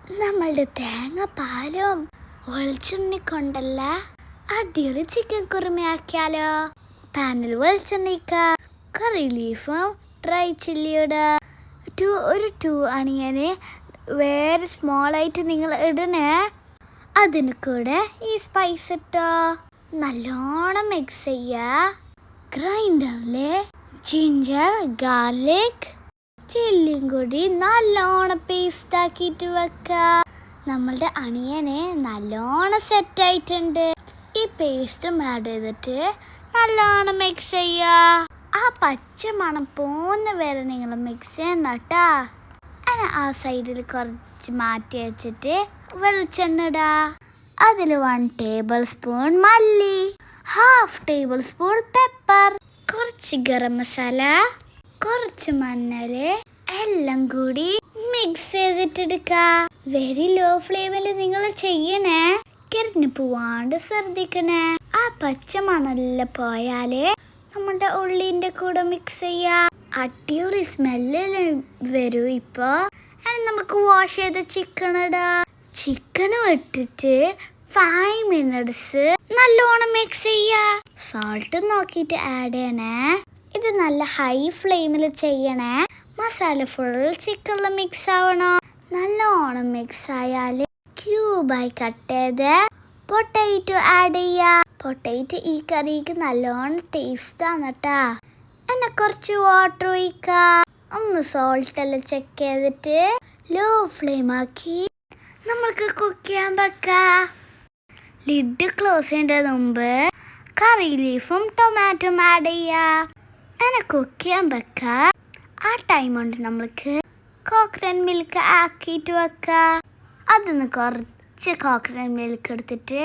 നമ്മളുടെ തേങ്ങാപ്പാലും വെളിച്ചെണ്ണ കൊണ്ടല്ല അടിപൊളി ചിക്കൻ കുറുമയാക്കിയാലോ. പാനിൽ വെളിച്ചെണ്ണയ്ക്ക, കറി ലീഫും ഡ്രൈ ചില്ലിയുടെ ഒരു 2 അണിയന് വേറെ സ്മോളായിട്ട് നിങ്ങൾ ഇടണേ. അതിന് കൂടെ ഈ സ്പൈസ് ഇട്ടോ നല്ലോണം മിക്സ് ചെയ്യുക. ഗ്രൈൻഡറിൽ ജിഞ്ചർ ഗാർലിക് ചില്ലിയും കൂടി നല്ലോണം പേസ്റ്റ് ആക്കിയിട്ട് വെക്കുക. നമ്മളുടെ അണിയനെ നല്ലോണം സെറ്റായിട്ടുണ്ട്. ഈ പേസ്റ്റും ആഡ് ചെയ്തിട്ട് നല്ലോണം മിക്സ് ചെയ്യുക. ആ പച്ച മണം പോകുന്ന വരെ നിങ്ങൾ മിക്സ് ചെയ്യണം കേട്ടോ. അങ്ങനെ ആ സൈഡിൽ കുറച്ച് മാറ്റി വെച്ചിട്ട് വെളിച്ചെണ്ണ ഇടുക. അതിൽ 1 ടേബിൾ സ്പൂൺ മല്ലി, 1/2 ടേബിൾ സ്പൂൺ പെപ്പർ, കുറച്ച് ഗരം മസാല, കുറച്ച് മഞ്ഞൾ എല്ലാം കൂടി മിക്സ് ചെയ്തിട്ടെടുക്കുക. വെരി ലോ ഫ്ലെയിമിൽ നിങ്ങൾ ചെയ്യണേ. കരിഞ്ഞു പോവാണ്ട് ശ്രദ്ധിക്കണേ. ആ പച്ച മണെല്ലാം പോയാല് നമ്മുടെ ഉള്ളിൻ്റെ കൂടെ മിക്സ് ചെയ്യുക. അടിപൊളി സ്മെല്ല് വരും. ഇപ്പോൾ നമുക്ക് വാഷ് ചെയ്ത ചിക്കൻ ഇടാം. ചിക്കനും ഇട്ടിട്ട് 5 മിനിറ്റ്സ് നല്ലോണം മിക്സ് ചെയ്യുക. സോൾട്ട് നോക്കിയിട്ട് ആഡ് ചെയ്യണേ. ഇത് നല്ല ഹൈ ഫ്ലെയിമിൽ ചെയ്യണേ. മസാല ഫുൾ ചിക്കനിൽ മിക്സ് ആവണം. നല്ലോണം മിക്സ് ആയാൽ ക്യൂബായി കട്ട് ചെയ്ത് പൊട്ടേറ്റോ ആഡ് ചെയ്യുക. പൊട്ടേറ്റോ ഈ കറിക്ക് നല്ലോണം ടേസ്റ്റാണ് കേട്ടോ. എന്നെ കുറച്ച് വാട്ടർ ഒഴിക്കുക. ഒന്ന് സോൾട്ട് എല്ലാം ചെക്ക് ചെയ്തിട്ട് ലോ ഫ്ലെയിം ആക്കി നമ്മൾക്ക് കുക്ക് ചെയ്യാൻ വെക്കാം. ലിഡ് ക്ലോസ് ചെയ്യേണ്ടത് മുമ്പ് കറി ലീഫും ടൊമാറ്റോയും ആഡ് ചെയ്യുക. അങ്ങനെ കുക്ക് ചെയ്യാൻ വെക്കാം. ആ ടൈം കൊണ്ട് നമ്മൾക്ക് കോക്കനട്ട് മിൽക്ക് ആക്കിയിട്ട് വെക്കാം. അതിന്ന് കുറച്ച് കോക്കനട്ട് മിൽക്ക് എടുത്തിട്ട്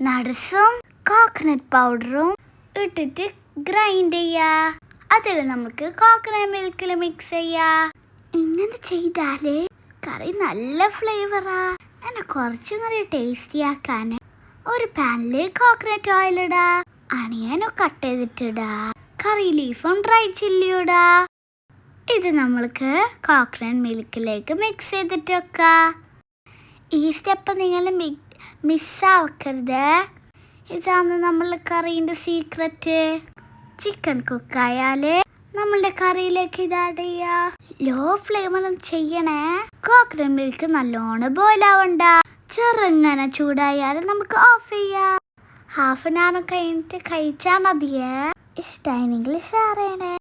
നട്സും കോക്കനട്ട് പൗഡറും ഇട്ടിട്ട് ഗ്രൈൻഡ് ചെയ്യുക. അതിൽ നമുക്ക് കോക്കനട്ട് മിൽക്കിൽ മിക്സ് ചെയ്യാം. ഇങ്ങനെ ചെയ്താൽ കറി നല്ല ഫ്ലേവറാ. അങ്ങനെ കുറച്ചും കൂടി ടേസ്റ്റി ആക്കാൻ ഒരു പാനിൽ കോക്കനട്ട് ഓയിൽ ഇടാ. അണിയനും കട്ട് ചെയ്തിട്ടിടാ. കറി ലീഫും ഡ്രൈ ചില്ലിയും ഇടാ. ഇത് നമ്മൾക്ക് കോക്കനട്ട് മിൽക്കിലേക്ക് മിക്സ് ചെയ്തിട്ട് വെക്കാം. ഈ സ്റ്റെപ്പ് നിങ്ങൾ മിസ്സാക്കരുത്. ഇതാണ് നമ്മൾ കറീൻ്റെ സീക്രറ്റ്. ചിക്കൻ കുക്കായാൽ നമ്മളുടെ കറിയിലേക്ക് ഇത് ആഡ് ചെയ്യുക. ലോ ഫ്ലെയിമിലും ചെയ്യണേ. കോക്കനട്ട് മിൽക്ക് നല്ലോണം ബോയിൽ ആവണ്ട. ചെറുങ്ങനെ ചൂടായാൽ നമുക്ക് ഓഫ് ചെയ്യാം. ഹാഫ് ആൻ അവർ കഴിഞ്ഞിട്ട് കഴിച്ചാൽ മതിയേ. ഇഷ്ടമായെങ്കിൽ ഷെയർ ചെയ്യണേ.